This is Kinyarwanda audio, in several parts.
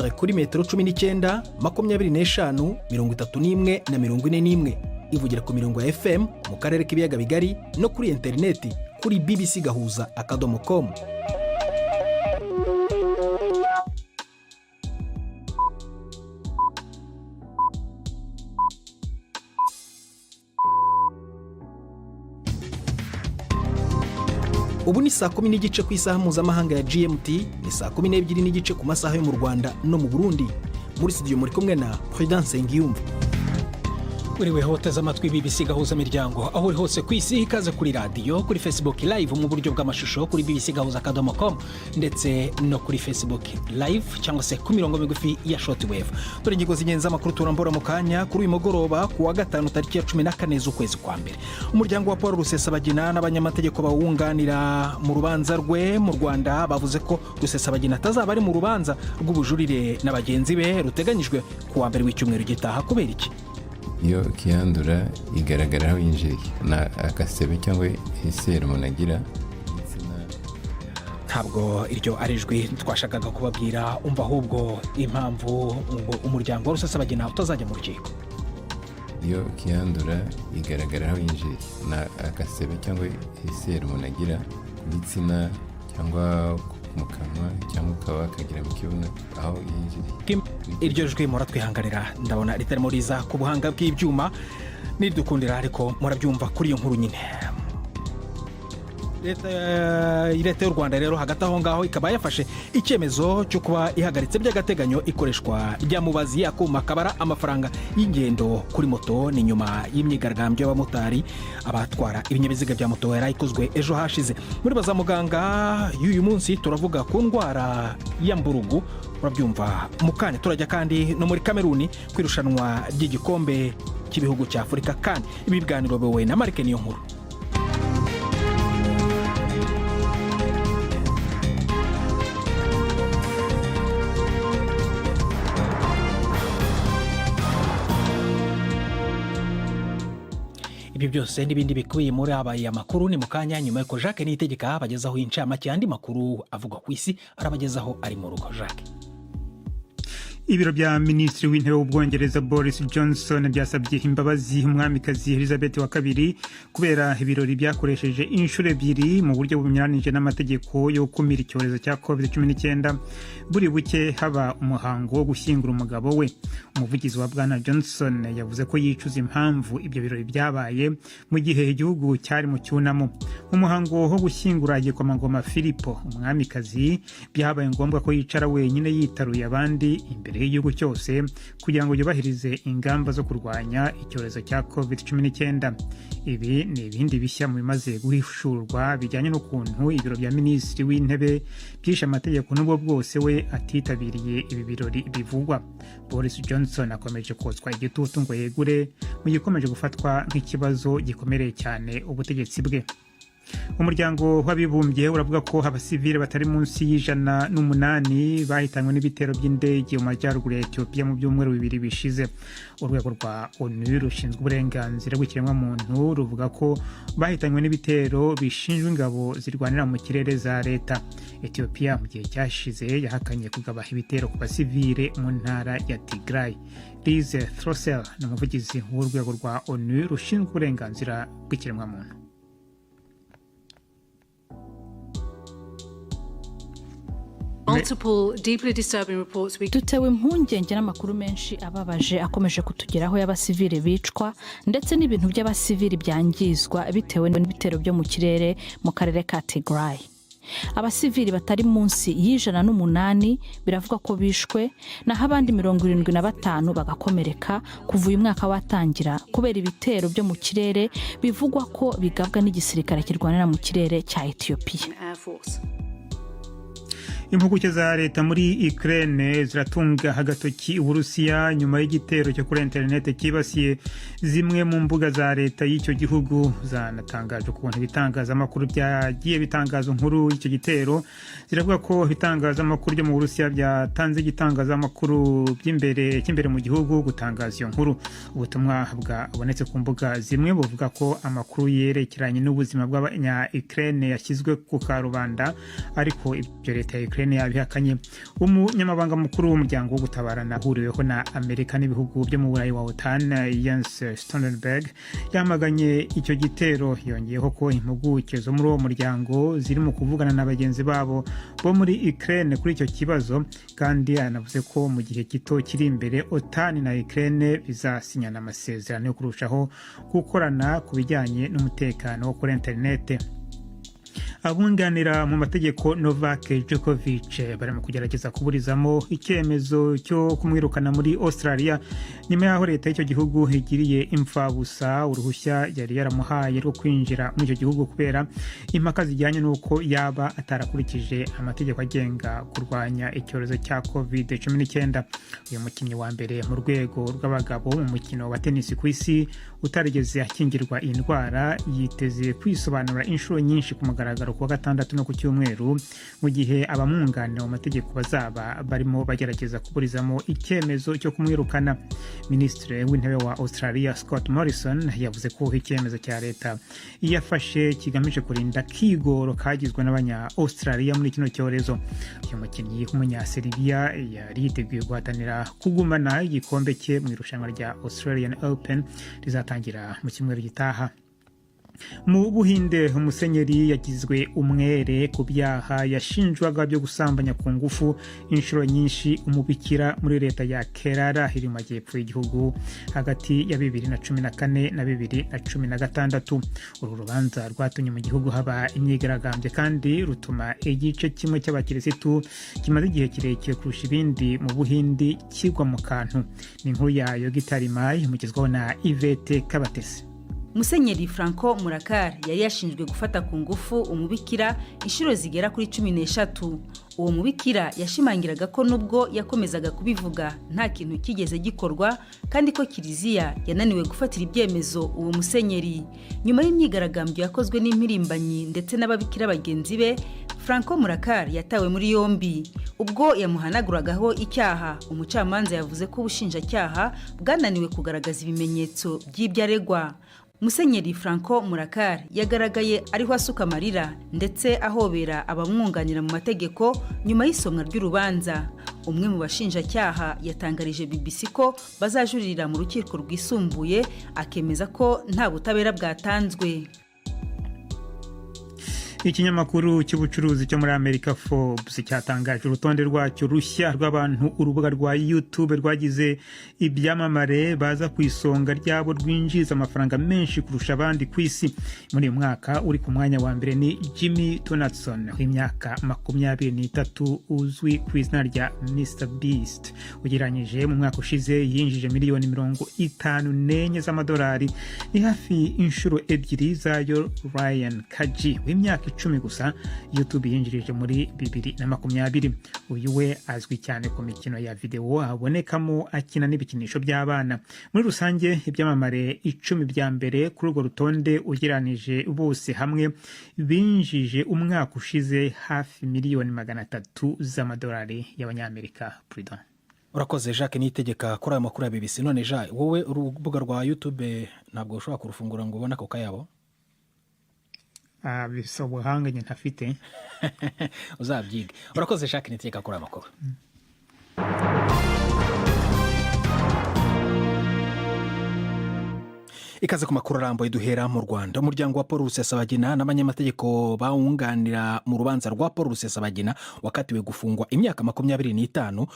shortwave kuri metero 19, 25, 31 na 41. Ivugira ku mirongo ya FM mu karere k'ibiyaga bigari no kuri interineti kuri bbcgahuza.com. Ubu ni saa 10:30 ku isaha mpuzamahanga ya GMT, ni saa 12:30 ku masaha yo mu Rwanda no mu Burundi. Muri studio muri kumwe na Prudence Ngiyumva. Uriwe hoteza amatwi BBC Gahuza Miryango aho uri hose ku isi, ikaze kuri radio, kuri Facebook live mu buryo bw'amashusho kuri bbcgahuza.com ndetse no kuri Facebook live cyangwa se ku mirongo migufi ya shortwave. Dore ingingo z'ingenzi z'amakuru turambura mu kanya kuri uyu mugoroba ku wa gatanu tariki ya 14 z'ukwezi kwa mbere. Umuryango wa Paul Rusesabagina n'abanyamategeko bawunganira mu rubanza rwe mu Rwanda bavuze ko Rusesabagina atazaba ari mu rubanza rw'ubujurire na bagenzi be ruteganyijwe ku wa mbere w'icyumweru gitaha. Kubera iki? Iyo kiyandura igaragara aho yinjiye na agasebe cyangwa isero munagira. Ntabwo iryo arijwi twashakaga kubabwira, umva ahubwo impamvu ngo umuryango wa Rusesabagina utazajya mu rukiko. Iyo kiyandura igaragara aho yinjiye na agasebe cyangwa isero munagira igitsina cyangwa mu kanwa cyangwa ukaba kagira mu kibuno aho yinjiye. Iryo jwi muratwihanganira, ndabona ritarimo riza ku buhanga bw'ibyuma, nidukundira ariko murabyumva kuri iyo nkuru nyine. Leta y'u Rwanda rero hagati aho ngaho ikaba yafashe icyemezo cyo kuba ihagaritse by'agateganyo ikoreshwa rya mubazi akuma kabara amafaranga y'ingendo kuri moto. Ni nyuma y'imyigaragambyo y'abamotari abatwara ibinyabiziga bya moto yarayikozwe ejo hashize. Muri baza muganga y'uyu munsi turavuga ku ndwara ya mburugu, murabyumva mu kanya. Turajya kandi no muri Kameruni kwirushanwa ry'igikombe cy'ibihugu cya Afurika kandi ibi biganiro bewe na Marike niyo nkuru. Ibyo byose n'ibindi bikubiye muri abaye amakuru ni mukanya nyuma yuko Jacques Niyitegeka abagezaho incamake andi makuru avugwa ku isi arabagezaho ari mu rugo. Jacques. Ibiro bya Minisitiri w'Intebe w'Ubwongereza Boris Johnson byasabye imbabazi umwamikazi Elizabeth wa kabiri kubera ibirori byakoresheje inshuro ebyiri mu buryo bunyuranije n'amategeko yo gukumira icyorezo cya COVID-19. Buri buke haba umuhango wo gushyingura umugabo we. Umuvugizi wa Bwana Johnson yavuze ko yicuza impamvu ibyo birori byabaye mu gihe igihugu cyari mu cyunamo. Umuhango wo gushyingura igikomangoma Filipo umwamikazi byabaye ngombwa ko yicara wenyine yitaruye abandi imbere y'igihugu cyose kugira ngo yubahirize ingamba zo kurwanya icyorezo cya COVID-19. Ibi ni ibindi bishya mu bimaze guhishurwa bijyanye n'ukuntu ibiro bya Minisitiri w'Intebe byishe amategeko n'ubwo bwose we atitabiriye ibi birori bivugwa. Boris Johnson akomeje kotswa igitutu ngo yegure mu gikomeje gufatwa nk'ikibazo gikomereye cyane ubutegetsi bwe. Umuryango w'abibumbye uravuga ko abasivile batari munsi y'108 bahitanywe n'ibitero by'indege mu majyaruguru ya Ethiopia mu byumweru bibiri bishize. Urwego rwa ONU rushinzwe uburenganzira bw'ikiremwamuntu ruvuga ko bahitanywe n'ibitero bishinjwa ingabo zirwanira mu kirere za leta. Ethiopia mu gihe cyashize yahakanye kugaba ibitero ku basivile mu ntara ya Tigray. Liz Throssell ni umuvugizi w'urwego rwa ONU rushinzwe uburenganzira bw'ikiremwamuntu. Dutewe impungenge n'amakuru menshi ababaje akomeje kutugeraho y'abasivile bicwa ndetse n'ibintu by'abasivile byangizwa bitewe n'ibitero byo mu kirere mu karere ka Tigray. Abasivili batari munsi y'108 biravuga ko bishwe naho abandi 75 bagakomereka kuva uyu mwaka watangira kubera ibitero byo mu kirere bivugwa ko bigabwa n'igisirikare kirwanira mu kirere cya Ethiopia. Impuguke za leta muri Ukraine ziratunga agatoki Uburusiya nyuma y'igitero cyo kuri internet kibasiye zimwe mu mbuga za leta y'icyo gihugu. Zanatangaje ukuntu ibitangazamakuru byagiye bitangaza inkuru y'icyo gitero. Ziravuga ko ibitangazamakuru byo mu Burusiya byatanze igitangazamakuru cy'imbere mu gihugu gutangaza iyo nkuru. Ubutumwa bwabonetse ku mbuga zimwe buvuga ko amakuru yerekeranye n'ubuzima bw'abanya Ukraine yashyizwe ku karubanda, ariko ibyo leta ya Ukraine Ukraine yabihakanye. Umunyamabanga mukuru w'umuryango wo gutabarana ahuriweho na Amerika n'ibihugu byo mu Burayi wa OTAN Jens Stoltenberg yamaganye icyo gitero, yongeyeho ko impuguke zo muri uwo muryango ziri mu kuvugana na bagenzi babo bo muri Ukraine kuri icyo kibazo, kandi anavuze ko mu gihe gito kiri imbere OTAN na Ukraine bizasinyana amasezerano yo kurushaho gukorana ku bijyanye n'umutekano wo kuri interinete. Abunganira mu mategeko Novak Djokovic barimo kugerageza kuburizamo icyemezo cyo kumwirukana muri Australia nyuma y'aho leta y'icyo gihugu igiriye imfabusa uruhushya yari yaramuhaye rwo kwinjira muri icyo gihugu kubera impaka zijyanye n'uko yaba atarakurikije amategeko agenga kurwanya icyorezo cya COVID-19. Uyu mukinnyi wa mbere mu rwego rw'abagabo mu mukino wa tennis ku isi utarigeze akingirwa iyi ndwara yiteze kwisobanura inshuro nyinshi ku mugaragaro kuwa gatandatu no ku cyumweru, mu gihe abamwunganira mu mategeko bazaba barimo bagerageza kuburizamo icyemezo cyo kumwirukana. Minisitiri w'intebe wa Australia Scott Morrison yavuze ko icyemezo cya leta yafashe kigamije kurinda kigoro kagizwe n'abanya-Australia muri kino cyorezo. Uyu mukinnyi w'umunya-Serbia yari yiteguye guhatanira kugumana igikombe cye mu irushanwa rya Australian Open rizatangira mu cyumweru gitaha. Mu Buhinde umusenyeri yagizwe umwere ku byaha yashinjwaga byo gusambanya ku ngufu inshuro nyinshi umubikira muri leta ya Kerala iri mu majyepfo y'igihugu hagati ya 2014 na 2016. Uru rubanza rwatumye mu gihugu haba imyigaragambyo kandi rutuma igice kimwe cy'abakirisitu kimaze igihe kirekire kurusha ibindi mu Buhindi kigwa mu kantu. Ni inkuru ya Yogitari Mai umugezwaho na Yvette Kabatesi. Musenyeri Franco Murakar yari yashinjwe gufata ku ngufu umubikira inshuro zigera kuri 13. Uwo mubikira yashimangiraga ko nubwo yakomezaga kubivuga nta kintu kigeze gikorwa kandi ko kiliziya yananiwe gufatira ibyemezo uwo musenyeri. Nyuma y'imyigaragambyo yakozwe n'impirimbanyi ndetse n'ababikira bagenzi be, Franco Murakar yatawe muri yombi. Ubwo yamuhanaguragaho icyaha, umucamanza yavuze ko ubushinjacyaha bwananiwe kugaragaza ibimenyetso by'ibyo aregwa. Musenyeri Franco Murakar yagaragaye ariho asuka amarira ndetse ahobera abamwunganira mu mategeko nyuma y'isomwa ry'urubanza. Umwe mu bashinjacyaha yatangarije BBC ko bazajuririra mu rukiko rwisumbuye akemeza ko nta butabera bwatanzwe. Ikinyamakuru cy'ubucuruzi cyo muri Amerika Forbes cyatangaje urutonde rwacyo rushya rw'abantu urubuga rwa YouTube rwagize ibyamamare baza ku isonga ryabo rwinjiza amafaranga menshi kurusha abandi ku isi. Muri uyu mwaka uri ku mwanya wa mbere ni Jimmy Donaldson w'imyaka 23 uzwi ku izina rya Mr Beast. Ugereranyije mu mwaka ushize yinjije miliyoni 54 z'amadolari, ni hafi inshuro ebyiri zayo Ryan Kaji w'imyaka 10 gusa YouTube yinjirije muri 2020. Uyu we azwi cyane ku mikino ya video abonekamo akina n'ibikinisho by'abana. Muri rusange ibyamamare 10 bya mbere kuri urwo rutonde ugeranije bose hamwe binjije umwaka ushize hafi miliyoni 300 z'amadolari y'abanyamerika. Prudent. Urakoze Jacques Niyitegeka kuri aya makuru ya BBC. None Jacques, wowe urubuga rwa YouTube ntabwo ushobora kurufungura ngo ubone ako kayabo? Bisa ubuhanga nyine ntafite. Uzabyiga. Urakoze Jacques Niyitegeka kuri aya makuru. Ikaze ku makuru arambuye duhera mu Rwanda. Umuryango wa Paul Rusesabagina n'abanyamategeko bawunganira mu rubanza rwa Paul Rusesabagina wakatiwe gufungwa imyaka 25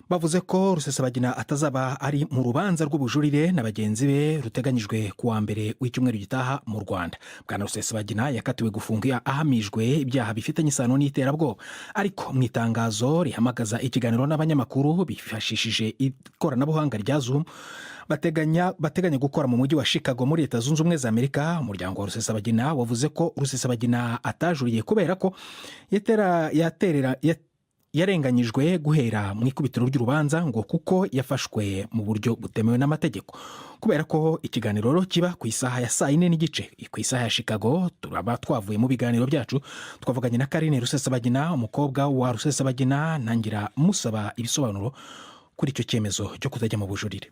bavuze ko Rusesabagina atazaba ari mu rubanza rw'ubujurire na bagenzi be ruteganyijwe kuwa mbere w'icyumweru gitaha mu Rwanda. Bwana Rusesabagina yakatiwe gufunga ahamijwe ibyaha bifitanye isano n'iterabwoba, ariko mu itangazo rihamagaza ikiganiro n'abanyamakuru bifashishije ikoranabuhanga rya Zoom bateganya gukora mu mujyi wa Chicago muri Leta Zunze Ubumwe za Amerika. Umuryango wa Rusesabagina wavuze ko Rusesabagina atajuriye kubera ko yarenganyijwe guhera mu ikubitiro ry'urubanza ngo kuko yafashwe mu buryo butemewe n'amategeko. Kubera ko ikiganiro kiba ku isaha ya 4:30 ku isaha ya Chicago, turaba twavuye mu biganiro byacu twavuganye na Karine Rusesabagina, umukobwa wa Rusesabagina, ntangira musaba ibisobanuro kuri icyo cyemezo cyo kutajya mu bujurire.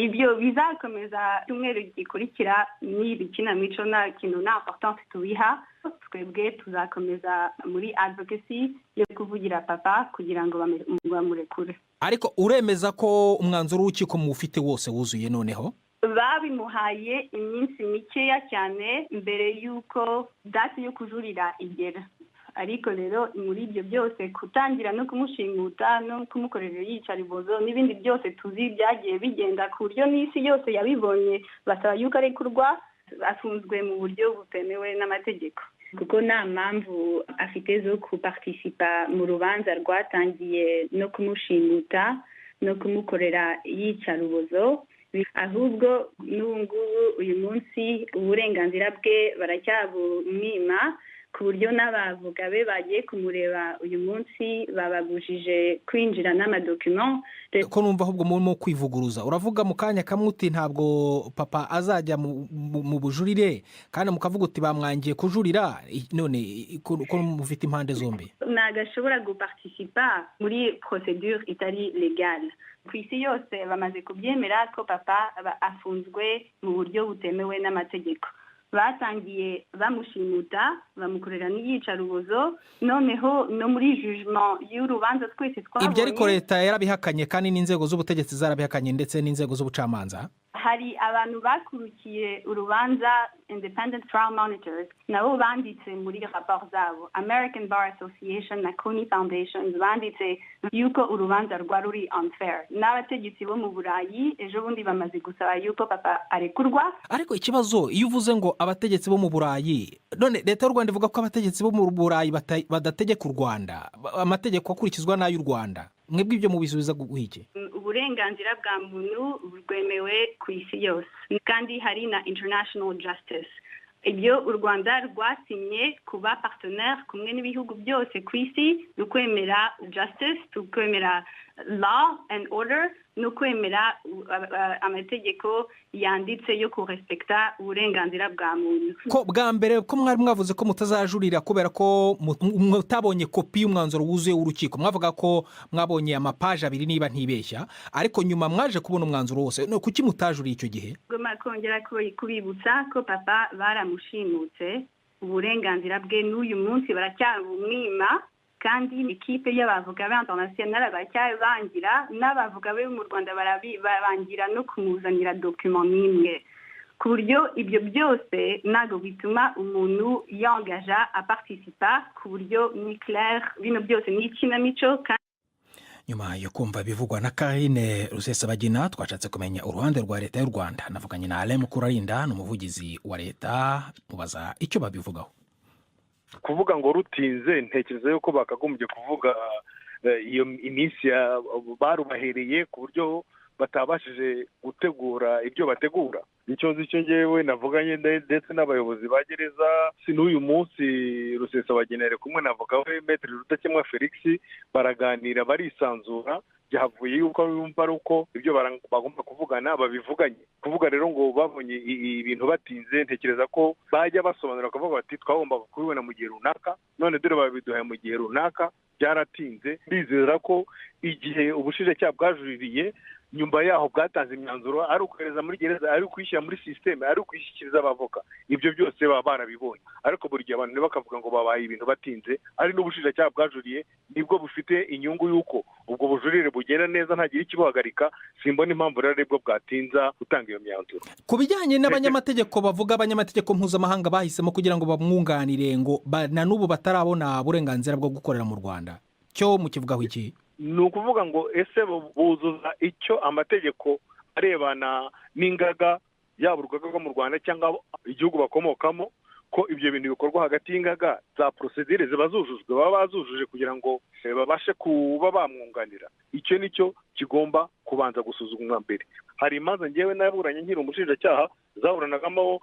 ibyo bizakomeza cyumweru gikurikira n'ibi kinamico nta kintu nta importance tubiha. Twebwe tuzakomeza muri advocacy yo kuvugira papa kugira ngo bamurekure. Ariko uremeza ko umwanzuro w'urukiko mufite wose wuzuye noneho? Babimuhaye iminsi mikeya cyane mbere y'uko date yo kujurira igera. Ariko rero muri ibyo byose kutangira no kumushinguta no kumukorera iyicaribozo n'ibindi byose tuzi byagiye bigenda ku buryo n'isi yose yabibonye basaba yuko arekurwa, afunzwe mu buryo butemewe n'amategeko kuko nta mpamvu afite zo kuparticipa mu rubanza rwatangiye no kumushinguta no kumukorera iyicarubozo. Ahubwo n'ubu ngubu uyu munsi uburenganzira bwe baracyabumwima ku buryo n'abavuga be bagiye kumureba uyu munsi bababujije kwinjira n'amadokima. Ko numva ahubwo murimo kwivuguruza, uravuga mu kanya kamwe uti ntabwo papa azajya mu bujurire kandi mukavuga uti bamwangiye kujurira, none ko mufite impande zombi. Ntabwo ashobora guparticipa muri procedure itari legale. Ku isi yose bamaze kubyemera ko papa afunzwe mu buryo butemewe n'amategeko. Batangiye bamushimuta bamukorera n'iyicarubozo, noneho no muri jugement y'urubanza twese twabonye. Ibyo ariko leta yarabihakanye kandi n'inzego z'ubutegetsi zarabihakanye ndetse n'inzego z'ubucamanza. Hari abantu bakurukiye urubanza independent trial monitors nabo banditse muri rapport zabo. American Bar Association na Coney Foundation banditse yuko urubanza rwa ruri unfair. N'abategetsi bo mu Burayi ejo bundi bamaze gusaba yuko papa arekurwa. Ariko ikibazo iyo uvuze ngo abategetsi bo mu Burayi, none leta y'u Rwanda ivuga ko abategetsi bo mu Burayi badategeka u Rwanda, amategeko akurikizwa n'ay'u Rwanda. Mwebwe ibyo mubisubiza guhike? Uburenganzira bwa muntu bwemewe ku isi yose kandi hari na international justice. Ibyo u Rwanda rwasinye kuba partenaire kumwe n'ibihugu byose ku isi, rukwemera justice, tukwemera law and order, no kwemera amategeko yanditse yo kurespekta uburenganzira bwa muntu. Ko bwa mbere ko mwari mwavuze ko mutazajurira kubera ko mutabonye kopi y'umwanzuro wuzuye w'urukiko, mwavuga ko mwabonye amapaje 2 niba ntibeshya, ariko nyuma mwaje kubona umwanzuro wose. No kuki mutajuriye icyo gihe? Goma kongera kubibutsa ko papa baramushimutse, uburenganzira bwe n'uyu munsi baracyabumwima, kandi ikipe y'abavuga b'international baracyabangira, n'abavuga be mu Rwanda barabangira no kumuzanira document n'imwe. Ku buryo ibyo byose ntabwo bituma umuntu yangaja a participa ku buryo ni clair, bino byose ni ikinamico. Nyuma yo kumva bivugwa na Karine Rusesabagina, twashatse kumenya uruhande rwa leta y'u Rwanda. Navuganye na Alain Mukurarinda, n'umuvugizi wa leta, mubaza icyo babivugaho. Kuvuga ngo rutinze, ntekereza yuko bakagombye kuvuga iyo iminsi barubahereye ku buryo batabashije gutegura ibyo bategura. Icyo nzi cyo ngewe navuganye ndetse n'abayobozi ba gereza, si n'uyu munsi Rusesabagina ari kumwe n'avoka we Maître Rudakemwa Felix, baraganira barisanzura, byavuye yuko yumva ari uko ibyo bagomba kuvugana babivuganye. Kuvuga rero ngo babonye ibintu batinze, ntekereza ko bajya basobanura bakavuga bati twagomba kubibona mu gihe runaka, none dore babiduhaye mu gihe runaka, byaratinze. Bizera ko igihe ubushinjacyaha bwajuririye nyuma yaho bwatanze imyanzuro, ari ukohereza muri gereza, ari ukwishyira muri systeme, ari ukwishyikiriza abavoka, ibyo byose baba barabibonye. Ariko buri gihe abantu bakavuga ngo babaye ibintu batinze, ari n'ubushinjacyaha bwajuriye nibwo bufite inyungu y'uko ubwo bujurire bugenda neza ntagira ikibuhagarika. Simbona impamvu rero aribwo bwatinza gutanga iyo myanzuro. Ku bijyanye n'abanyamategeko bavuga, abanyamategeko mpuzamahanga bahisemo kugira ngo bamwunganire ngo na n'ubu batarabona uburenganzira bwo gukorera mu Rwanda, cyo mukivugaho iki? Ni ukuvuga ngo ese buzuza icyo amategeko arebana n'ingaga, yaba urugaga rwo mu Rwanda cyangwa igihugu bakomokamo, ko ibyo bintu bikorwa hagati y'ingaga, za procedure ziba zujujwe, baba bazujuje kugira ngo babashe kuba bamwunganira. Icyo nicyo kigomba kubanza gusuzumwa mbere. Hari imanza ngewe naburanye nkiri umushinjacyaha zaburanagamo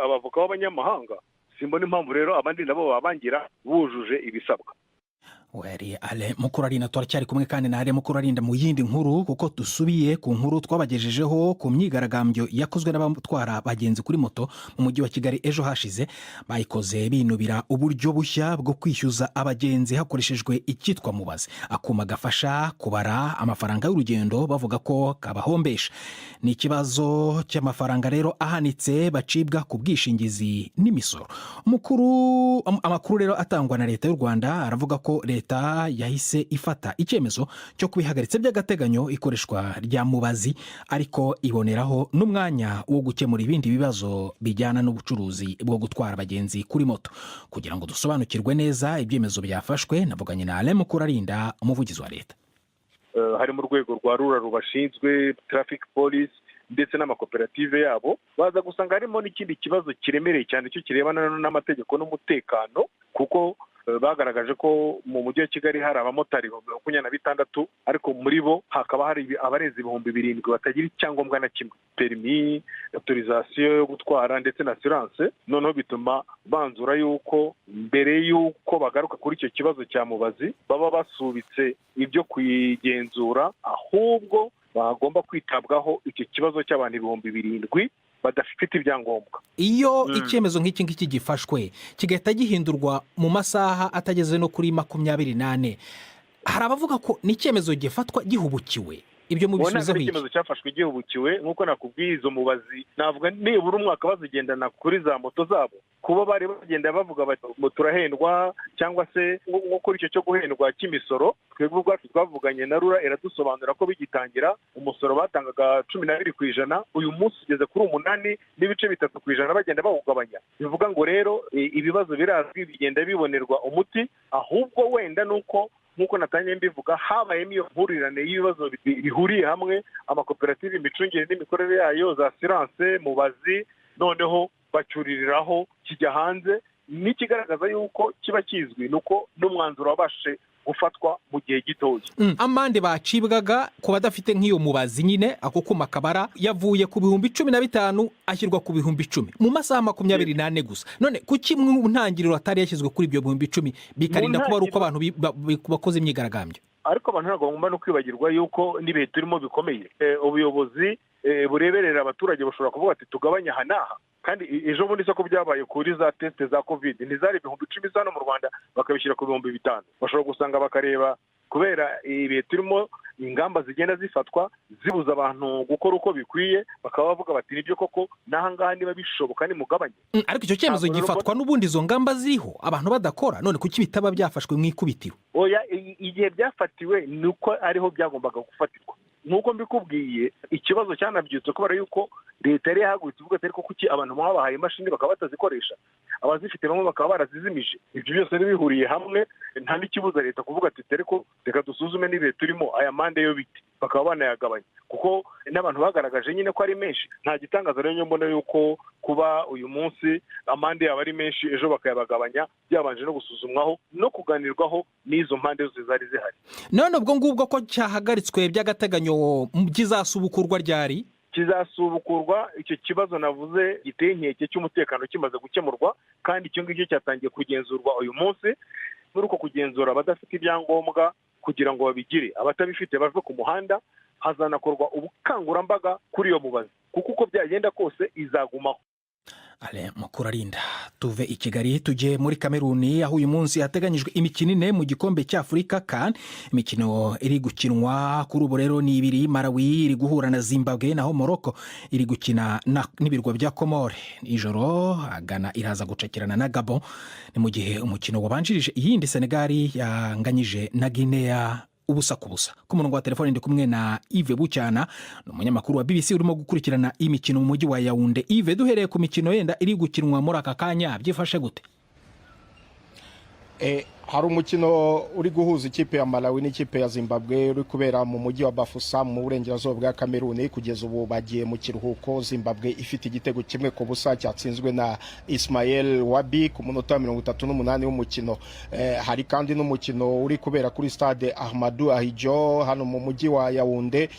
abavoka b'abanyamahanga, simbona impamvu rero abandi nabo babangira bujuje ibisabwa. wari Ale Mukurarinda. Turacyari kumwe kandi na Ale Mukurarinda mu yindi nkuru, kuko dusubiye ku nkuru twabagejejeho ku myigaragambyo yakozwe n'abatwara abagenzi kuri moto mu mujyi wa Kigali ejo hashize. Bayikoze binubira uburyo bushya bwo kwishyuza abagenzi hakoreshejwe icyitwa mubazi, akuma gafasha kubara amafaranga y'urugendo, bavuga ko kabahombesha. Ni ikibazo cy'amafaranga rero ahanitse bacibwa ku bwishingizi n'imisoro. Amakuru rero atangwa na leta y'u Rwanda aravuga ko leta yahise ifata icyemezo cyo kubihagaritsa by'agateganyo ikoreshwa rya mubazi, ariko iboneraho n'umwanya wo gukemura ibindi bibazo bijyana n'ubucuruzi bwo gutwara abagenzi kuri moto. Kugira ngo dusobanukirwe neza ibyemezo byafashwe, navuganye na Ale Mukurarinda, umuvugizi wa leta. Hari mu rwego rwa RURA rubashinzwe, traffic police ndetse n'amakoperative yabo, baza gusanga harimo n'ikindi kibazo kiremereye cyane cyo kirebana n'amategeko n'umutekano, kuko bagaragaje ko mu mujyi wa Kigali hari abamotari 26, ariko muri bo hakaba hari abarenze 7,000 batagira icyangombwa na kimwe, permis, autorisation yo gutwara ndetse na assurance. Noneho bituma banzura yuko mbere yuko bagaruka kuri icyo kibazo cya mubazi baba basubitse ibyo kwigenzura, ahubwo bagomba kwitabwaho icyo kibazo cy'abantu 7,000 badafite ibyangombwa. Iyo icyemezo nk'iki ngiki gifashwe kigahita gihindurwa mu masaha atageze no kuri 28, hari abavuga ko ni icyemezo gifatwa gihubukiwe. Ibyo mu bisubizo biki? Icyemezo cyafashwe gihubukiwe nk'uko nakubwiye, izo mubazi navuga nibura umwaka bazigendana kuri za moto zabo, kuba bari bagenda bavuga bati turahendwa, cyangwa se nko kuri icyo cyo guhendwa cy'imisoro. Twebwe ubwacu twavuganye na RURA, iradusobanura ko bigitangira umusoro batangaga 12%, uyu munsi ugeze kuri 8.3% bagenda bawugabanya. Bivuga ngo rero ibibazo birazwi, bigenda bibonerwa umuti, ahubwo wenda nuko nk'uko natangiye mbivuga habayemo iyo mpurirane y'ibibazo bihuriye hamwe, amakoperative, imicungire n'imikorere yayo, za assurance, mubazi, noneho bacyuririraho kijya hanze. N'ikigaragaza yuko kiba kizwi nuko n'umwanzuro wabashe gufatwa mu gihe gitoya. Amande bacibwaga ku badafite nk'iyo mubazi nyine, ako kuma kabara, yavuye ku 15,000 ashyirwa ku 10,000 mu masaha 24 gusa. None kuki mu ntangiriro atari yashyizwe kuri ibyo 10,000 bikarinda kuba ari uko abantu bakoze imyigaragambyo? Ariko abantu ntabwo bagomba no kwibagirwa yuko n'ibihe turimo bikomeye. Ubuyobozi bureberera abaturage bashobora kuvuga ati tugabanya aha n'aha, kandi ejo bundi soko byabaye kuri za teste za covid ntizari 10,000 zano mu Rwanda bakabishyira ku 5,000. Bashobora gusanga bakareba kubera ibihe turimo ingamba zigenda zifatwa zibuza abantu gukora uko bikwiye, bakaba bavuga bati nibyo koko n'aha ngaha niba bishoboka ni mugabanye. Ariko icyo cyemezo gifatwa n'ubundi izo ngamba ziriho abantu badakora, none kuki bitaba byafashwe mu ikubitiro? Oya, igihe byafatiwe nuko ariho byagombaga gufatirwa. Nk'uko mbikubwiye, ikibazo cyanabyutse kubera yuko leta yari yahagurutse ivuga ati ariko kuki abantu babahaye imashini bakaba batazikoresha, abazifite bamwe bakaba barazizimije. Ibyo byose bihuriye hamwe, nta n'ikibuza leta kuvuga ati ariko reka dusuzume n'ibihe turimo, aya mande yo biti bakaba banayagabanya, kuko n'abantu bagaragaje nyine ko ari menshi. Nta gitangaza rero mbona yuko kuba uyu munsi amande yaba ari menshi, ejo bakayabagabanya, byabanje no gusuzumwaho no kuganirwaho n'izo mpande zose zari zihari. None ubwo ngubwo ko cyahagaritswe by'agateganyo kizasubukurwa ryari? Kizasubukurwa icyo kibazo navuze giteye inkeke cy'umutekano kimaze gukemurwa, kandi icyo ngicyo cyatangiye kugenzurwa uyu munsi. Muri uko kugenzura abadafite ibyangombwa kugira ngo babigire, abatabifite bave ku muhanda, hazanakorwa ubukangurambaga kuri iyo mubazi, kuko uko byagenda kose izagumaho. Ale Mukurarinda. Tuve i Kigali tujye muri Kameruni, aho uyu munsi hateganyijwe imikino 4 mu gikombe cy'Afurika CAN. Imikino iri gukinwa kuri ubu rero ni 2. Malawi iri guhura na Zimbabwe, naho Morocco iri gukina n'ibirwa bya Comore. Ijoro Ghana iraza gucakirana na Gabon. Ni mu gihe umukino wabanjirije iyindi Senegal yanganyije na Guinea ubusa ku busa. Ku murongo wa telefone ndi kumwe na Yves Bucyana, umunyamakuru wa BBC urimo gukurikirana imikino mu mujyi wa Yaounde. Yves, duhereye ku mikino yenda iri gukinwa muri aka kanya, byifashe gute? Hari umukino uri guhuza ikipe ya Malawi n'ikipe ya Zimbabwe uri kubera mu mujyi wa Bafoussam mu burengerazuba bwa Kameruni. Kugeza ubu bagiye mu kiruhuko, Zimbabwe ifite igitego kimwe ku busa cyatsinzwe na Ismael Wabi ku munota 38 w'umukino. Hari kandi n'umukino uri kubera kuri stade Ahmadou Ahidjo hano mu mujyi wa Yaounde.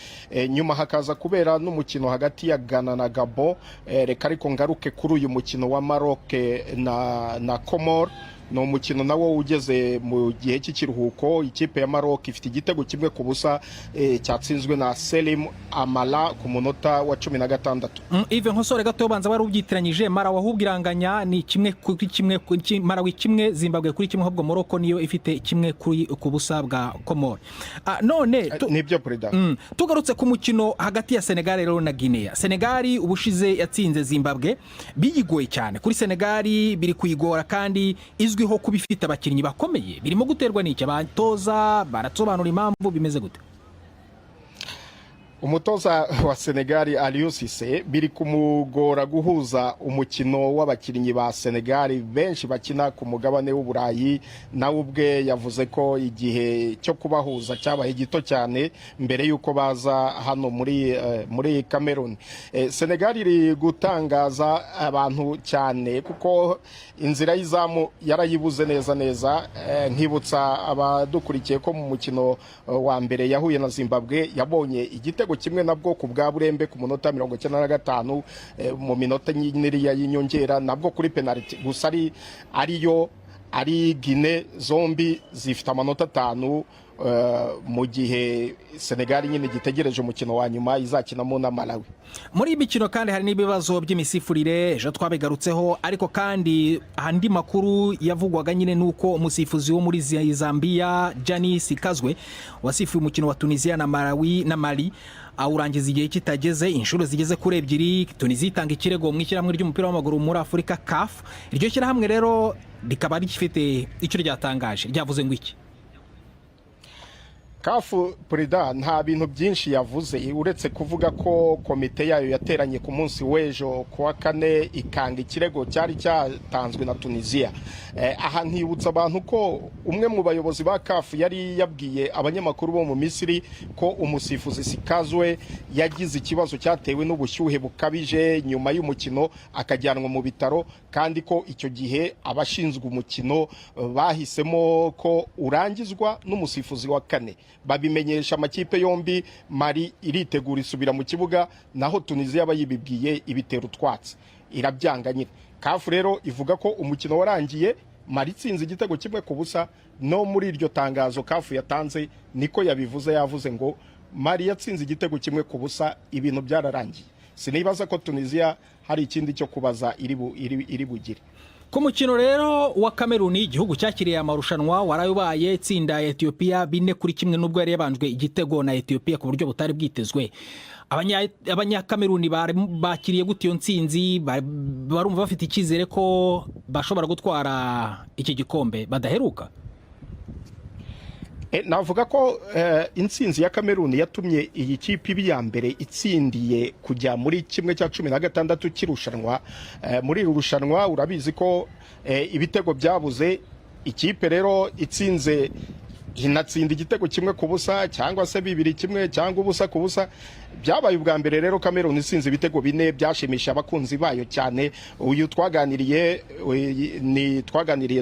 Nyuma hakaza kubera n'umukino hagati ya Ghana na Gabon. Reka ariko ngaruke kuri uyu mukino wa Maroc na Comore. ni umukino nawo ugeze mu gihe cy'ikiruhuko. Ikipe ya Maroc ifite igitego kimwe ku busa cyatsinzwe na Selim Amala ku munota wa 16. Ive nkosore gato banza bari ubyitiranyije Malawi ahubwo iranganya ni kimwe kuri kimwe, Malawi kimwe Zimbabwe kuri kimwe, ahubwo Morocco niyo ifite kimwe ku busa bwa Comore. None nibyo Preda. Tugarutse ku mukino hagati ya Senegal rero na Guinea. Senegal ubushize yatsinze Zimbabwe biyigoye cyane. Kuri Senegal biri kuyigora kandi izwiho kuba ifite abakinnyi bakomeye. Birimo guterwa n'iki? Abatoza baratsobanura impamvu bimeze gute? Umutoza wa Senegal Aliou Cissé biri kumugora guhuza umukino w'abakinnyi ba Senegal benshi bakina ku mugabane w'Uburayi. Nawe ubwe yavuze ko igihe cyo kubahuza cyabaye gito cyane mbere yuko baza hano muri Cameroon. Senegal iri gutangaza abantu cyane kuko inzira y'izamu yarayibuze neza. Nkibutsa abadukurikiye ko mu mukino wa mbere yahuye na Zimbabwe yabonye igitego kimwe nabwo ku bwa Burembe ku munota 95 mu minota nyiniriya y'inyongera nabwo kuri penalty. Gusa ari Guinea zombi zifite amanota 5 mu gihe Senegal nyine gitegereje umukino wa nyuma izakinamo na Malawi. Muri imikino kandi hari n'ibibazo by'imisifurire ejo twabigarutseho, ariko kandi andi makuru yavugwaga nyine nuko umusifuzi wo muri Zambia Janis Kazwe wasifuye umukino wa Tunisia na Mali awurangiza igihe kitageze, inshuro zigeze kuri 2. Tunisia itanga ikirego mu ishyirahamwe ry'umupira w'amaguru muri Afurika CAF. Iryo shyirahamwe rero rikaba rifite icyo ryatangaje, ryavuze ngo iki? CAF Preda nta bintu byinshi yavuze uretse kuvuga ko komite yayo yateranye ku munsi w'ejo kuwa 4 ikanga ikirego cyari cyatanzwe na Tunisia. Aha ntibutsa abantu ko umwe mu bayobozi ba CAF yari yabwiye abanyamakuru bo mu Misiri ko umusifuzi Sikazwe yagize ikibazo cyatewe n'ubushyuhe bukabije nyuma y'umukino akajyanwa mu bitaro, kandi ko icyo gihe abashinzwe umukino bahisemo ko urangizwa n'umusifuzi wa 4. Babimenyesha amakipe yombi. Mali iritegura isubira mu kibuga, naho Tunisia bayibibwiye ibitera utwatsi irabyanga nyine. CAF rero ivuga ko umukino warangiye Mali itsinze igitego kimwe ku busa. No muri iryo tangazo CAF yatanze niko yabivuze, yavuze ngo Mali yatsinze igitego kimwe ku busa, ibintu byararangiye. Sinibaza ko Tunisia hari ikindi cyo kubaza iri bugire. Ku mukino rero wa Cameroon igihugu cyakiriye amarushanwa warayobaye itsinda ya Ethiopia 4-1 nubwo yari yabanjwe igitego na Ethiopia ku buryo butari bwitezwe. Abanya-Cameroon bakiriye gute iyo ntsinzi? Barumva bafite icyizere ko bashobora gutwara iki gikombe badaheruka? Navuga ko intsinzi ya Cameroon yatumye iyi kipe ibiya mbere itsindiye kujya muri kimwe cya 16 kirushanwa. Muri irushanwa urabizi ko ibitego byabuze. Ikipe rero itsinze inatsinda igitego kimwe ku busa cyangwa se 2-1 cyangwa ubusa ku busa. Byabaye ubwa mbere rero Cameroon itsinze ibitego 4, byashimisha abakunzi bayo cyane. Uyu twaganiriye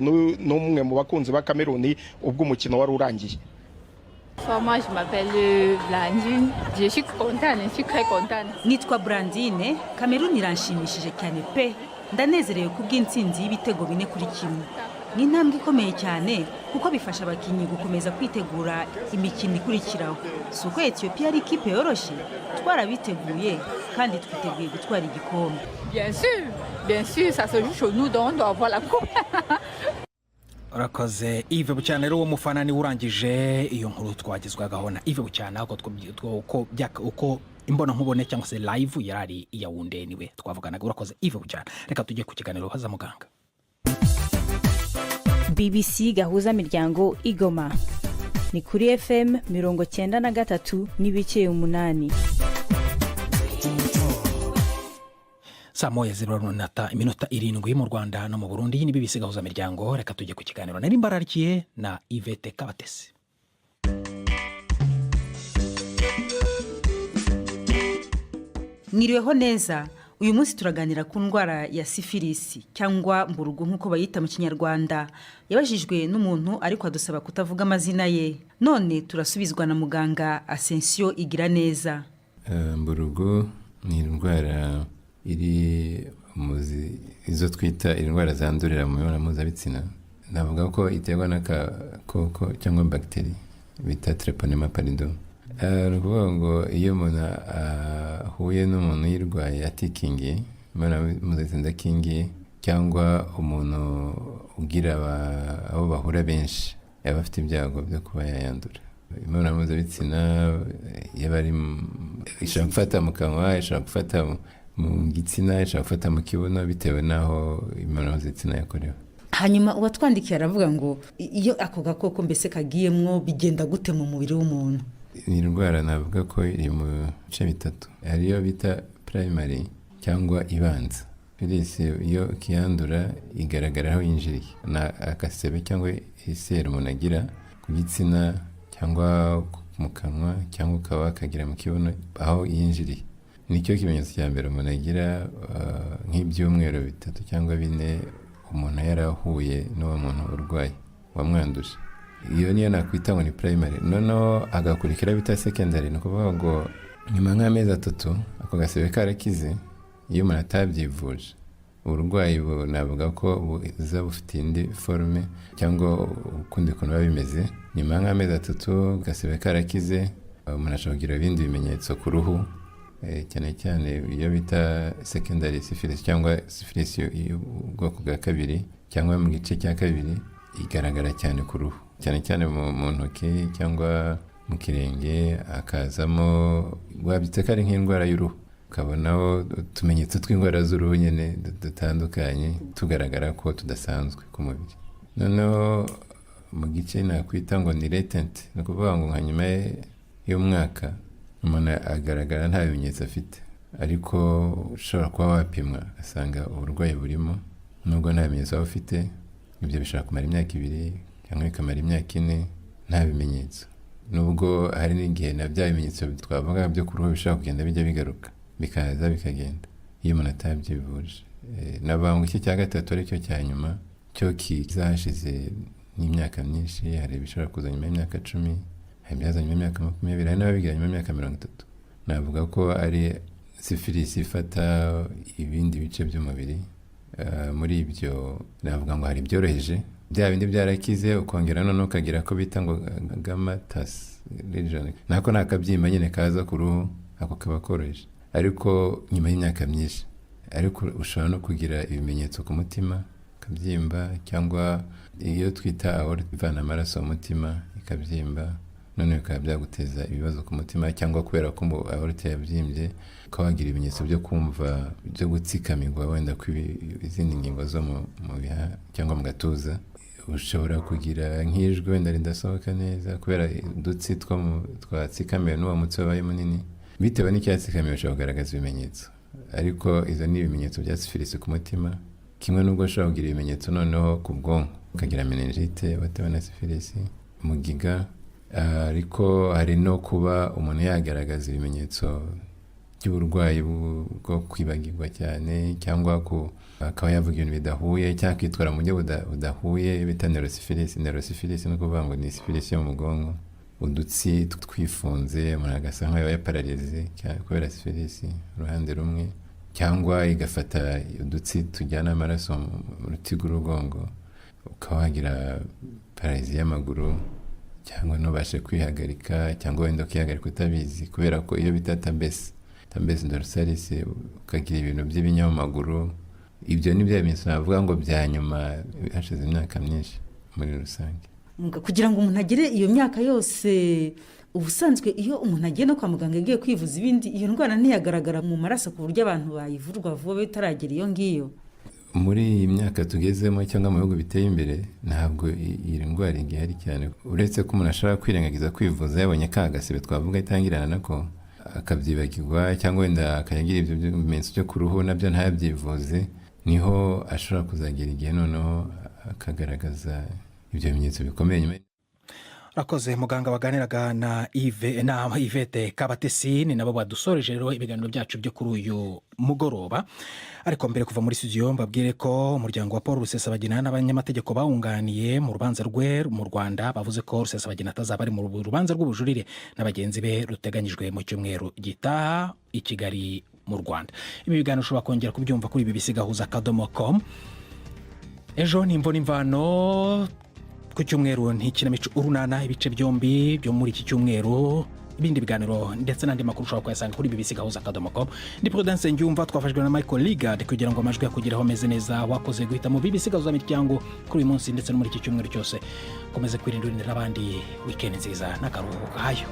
n'umwe mu bakunzi ba Cameroon ubwo umukino wari urangiye. Moi je m'appelle Blandine, je suis très contente. Nitwa Blandine, Cameroon iranshimishije cyane pe. Ndanezerewe kubw'intsinzi y'ibitego 4-1. Ni intambwe ikomeye cyane kuko bifasha abakinnyi gukomeza kwitegura imikino ikurikiraho. Suko Ethiopia ari ikipe yoroshye, twarabiteguye kandi twiteguye gutwara igikombe. Bien sûr, ça se joue chez nous, donc on doit avoir la coupe. Urakoze Yves Bucyana rero wo mufana ni urangije iyo nkuru twagizwagaho na Yves Bucyana uko imbona nkubone cyangwa se live yarari Yaounde niwe twavuganaga. Urakoze Yves Bucyana. Reka tujye ku kiganiro haza muganga. BBC gahuza miryango Igoma ni kuri FM 93.8. Saa moya zironata iminota 7 mu Rwanda no mu Burundi. Iyi ni BBC gahuza miryango. Reka tujye ku kiganiro nari mbararikiye na Yvette Kabatesi. Mwiriweho neza. Uyu munsi turaganira ku ndwara ya sifilisi cyangwa mburugu nk'uko bayita mu Kinyarwanda. Yabajijwe n'umuntu ariko adusaba kutavuga amazina ye. None turasubizwa na muganga Asensio Igiraneza. Mburugu ni indwara iri izo twita indwara zandurira mu mibonano mpuzabitsina, navuga ko iterwa n'agakoko cyangwa bagiteri bita treponema pallidum. Ni ukuvuga ngo iyo umuntu ahuye n'umuntu uyirwaye atikingiye, mpuzabitsina idakingiye, cyangwa umuntu ugira abo bahura benshi, yaba afite ibyago byo kuba yayandura. Imibonano mpuzabitsina yaba ari ishobora gufata mu kanwa, ishobora gufata mu gitsina, ishobora gufata mu kibuno, bitewe n'aho imibonano mpuzabitsina yakorewe. hanyuma uwatwandikiye aravuga ngo iyo ako gakoko mbese kagiyemwo bigenda gute mu mubiri w'umuntu? Ni indwara navuga ko iri mu bice bitatu. Hariyo bita primary cyangwa ibanza. Virus iyo kiyandura igaragara aho yinjiriye, na akasebe cyangwa iseri umuntu agira ku gitsina cyangwa mu kanwa, cyangwa ukaba akagira mu kibuno aho yinjiriye. Nicyo kimenyetso cya mbere umuntu agira nk'ibyumweru 3 cyangwa 4 umuntu yarahuye n'uwo muntu urwaye wamwanduje. Iyo niyo nakwita ngo ni primary. Noneho agakurikira bita secondary, ni ukuvuga ngo nyuma nk'amezi 3 ako gasebe karakize, iyo umuntu atabyivuje uburwayi navuga ko buza bufite indi forme cyangwa ukundi kuntu biba bimeze. Nyuma nk'amezi 3 gasebe karakize, umuntu ashobora kugira ibindi bimenyetso ku ruhu, cyane cyane iyo bita secondary syphilis cyangwa syphilis y'ubwoko bwa kabiri, cyangwa mu gice cya kabiri igaragara cyane ku ruhu, cyane cyane mu ntoki cyangwa mu kirenge, akazamo wabyita ko ari nk'indwara y'uruhu, ukabonaho utumenyetso tw'indwara z'uruhu nyine dutandukanye tugaragara ko tudasanzwe ku mubiri. Noneho mu gice nakwita ngo ni latent, ni ukuvuga ngo nka nyuma y'umwaka umuntu agaragara nta bimenyetso afite, ariko ushobora kuba wapimwa asanga uburwayi burimo nubwo nta bimenyetso waba ufite. Ibyo bishobora kumara imyaka 2 cyangwa bikamara imyaka 4 nta bimenyetso, nubwo hari n'igihe na bya bimenyetso twavuga byo ku ruhu bishobora kugenda bijya bigaruka, bikaza bikagenda iyo umuntu atabyivuje. Nabangu iki cya gatatu aricyo cya nyuma, cyo kizashize n'imyaka myinshi. Hari bishobora kuza nyuma y'imyaka 10, hari byaza nyuma y'imyaka 20, hari n'ababigira nyuma y'imyaka 30. Navuga ko ari syphilis ifata ibindi bice by'umubiri. Muri ibyo navuga ngo hari byoroheje, bya bindi byarakize ukongera none ukagira ko bita ngo gammatas lesion, nako nakabyimba nyine kaza ku ruhu, ako kaba koroheje, ariko nyuma y'imyaka myinshi. Ariko ushobora no kugira ibimenyetso ku mutima, kabyimba, cyangwa iyo twita aorta ivana amaraso mu mutima ikabyimba, none bikaba byaguteza ibibazo ku mutima, cyangwa kubera ko aorta yabyimbye ukagira ibimenyetso byo kumva byo gutsikamirwa wenda izindi ngingo zo mu bihaha cyangwa mu gatuza. Ushobora kugira nk'ijwi wenda ridasohoka neza kubera udutsi twatsikamiwe n'uwo mutsi wabaye munini. Bitewe n'icyatsikamiwe ushobora kugaragaza ibimenyetso, ariko izo ni ibimenyetso bya syphilis ku mutima. Kimwe n'ubwo ushobora kugira ibimenyetso noneho ku bwonko, ukagira meningite batewe na syphilis, mugiga. Ariko hari no kuba umuntu yagaragaza ibimenyetso by'uburwayi bwo kwibagirwa cyane, cyangwa akaba yavuga ibintu bidahuye cyangwa kwitwara mu buryo budahuye, bita neurosyphilis. Neurosyphilis ni ukuvuga ngo ni syphilis yo mu bwonko, udutsi twifunze, umuntu agasa nk'aho yapararize kubera syphilis uruhande rumwe, cyangwa igafata udutsi tujyana amaraso mu ruti rw'urugongo, ukaba wagira pararizi y'amaguru, cyangwa ntubashe kwihagarika, cyangwa wenda ukihagarika utabizi, kubera ko iyo bita tabes dorsalis ukagira ibintu by'ibinyamaguru. Ibyo ni bya bimenyetso navuga ngo bya nyuma hashize imyaka myinshi muri rusange. Kugira ngo umuntu agire iyo myaka yose, ubusanzwe iyo umuntu agiye no kwa muganga agiye kwivuza ibindi, iyo ndwara ntiyagaragara mu maraso ku buryo abantu bayivurwa vuba bitaragera iyo ngiyo? Muri iyi myaka tugezemo cyangwa mu bihugu biteye imbere ntabwo iyi ndwara igihari cyane, uretse ko umuntu ashobora kwirengagiza kwivuza yabonye ka gasebe twavuga itangirana nako akabyibagirwa, cyangwa wenda akagira ibyo bimenyetso byo ku ruhu nabyo ntabyivuze, niho ashobora kuzagira igihe noneho akagaragaza ibyo bimenyetso bikomeye nyuma. Rakoze muganga waganiraga na Yvette Kabatesi. Ni nabo badusoreje rero ibiganiro byacu byo kuri uyu mugoroba. Ariko mbere kuva muri studio mbabwire ko umuryango wa Paul Rusesabagina n'abanyamategeko bawunganiye mu rubanza rwe mu Rwanda bavuze ko Rusesabagina atazaba ari mu rubanza rw'ubujurire n'abagenzi be ruteganyijwe mu cyumweru gitaha i Kigali mu Rwanda. Ibi biganiro ushobora kongera kubyumva kuri bbc-gahuza.com. ejo ni imvune imvano ku cyumweru ntikinamico urunana ibice byombi byo muri iki cyumweru. Ibindi biganiro ndetse n'andi makuru ushobora kuyasanga kuri bbc.com. Ndi Prudence Ngyumva, twafashwe na Michael Ligard kugira ngo amajwi yakugeraho ameze neza. Wakoze guhitamo BBC Gahuzamiryango kuri uyu munsi ndetse no muri iki cyumweru cyose. Komeze kwirinda abandi, weekend nziza n'akaruhuko kayo.